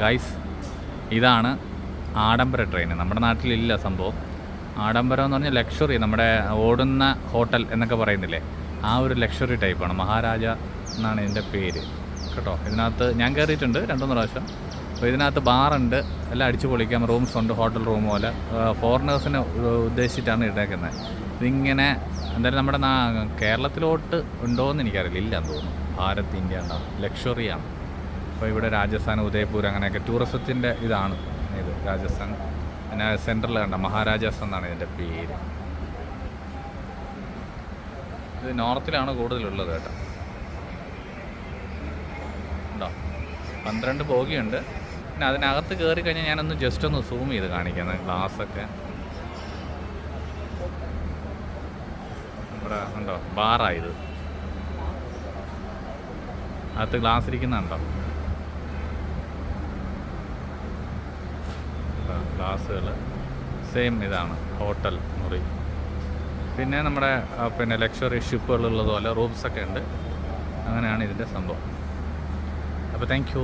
Guys, ഇതാണ് ആഡംബര train. നമ്മുടെ നാട്ടിലില്ല സംഭവം. ആഡംബരം എന്ന് പറഞ്ഞാൽ ലക്ഷറി, നമ്മുടെ ഓടുന്ന ഹോട്ടൽ എന്നൊക്കെ പറയുന്നില്ലേ, ആ ഒരു ലക്ഷറി ടൈപ്പാണ്. മഹാരാജ എന്നാണ് ഇതിൻ്റെ പേര് കേട്ടോ. ഇതിനകത്ത് ഞാൻ കയറിയിട്ടുണ്ട് 2-3 പ്രാവശ്യം. അപ്പോൾ ഇതിനകത്ത് ബാറുണ്ട്, എല്ലാം അടിച്ചു പൊളിക്കാം, റൂംസ് ഉണ്ട്, ഹോട്ടൽ റൂം പോലെ. ഫോറിനേഴ്സിനെ ഉദ്ദേശിച്ചിട്ടാണ് ഇട്ടേക്കുന്നത്. ഇതിങ്ങനെ എന്തായാലും നമ്മുടെ കേരളത്തിലോട്ട് ഉണ്ടോയെന്ന് എനിക്കറിയില്ല, ഇല്ലാന്ന് തോന്നുന്നു. ഭാരത് ഇന്ത്യ ഉണ്ടാവും, ലക്ഷറിയാണ്. അപ്പോൾ ഇവിടെ രാജസ്ഥാൻ, ഉദയ്പൂർ അങ്ങനെയൊക്കെ ടൂറിസത്തിൻ്റെ ഇതാണ് ഇത് രാജസ്ഥാൻ. പിന്നെ സെൻട്രൽ കണ്ട മഹാരാജാസ് എന്നാണ് ഇതിൻ്റെ പേര്. ഇത് നോർത്തിലാണ് കൂടുതലുള്ളത് കേട്ടോ. ഉണ്ടോ, 12 ബോഗിയുണ്ട്. പിന്നെ അതിനകത്ത് കയറി കഴിഞ്ഞാൽ ഞാനൊന്ന് ജസ്റ്റ് ഒന്ന് സൂം ചെയ്ത് കാണിക്കുന്നത്. ഗ്ലാസ്സൊക്കെ ഇവിടെ ഉണ്ടോ, ബാറായത്. അകത്ത് ഗ്ലാസ് ഇരിക്കുന്നുണ്ടോ, ഗ്ലാസ്സുകൾ സെയിം ഇതാണ് ഹോട്ടൽ മുറി. പിന്നെ നമ്മുടെ പിന്നെ ലക്ഷറി ഷിപ്പുകളുള്ളതുപോലെ റൂംസൊക്കെ ഉണ്ട്. അങ്ങനെയാണ് ഇതിൻ്റെ സംഭവം. അപ്പോൾ താങ്ക് യു.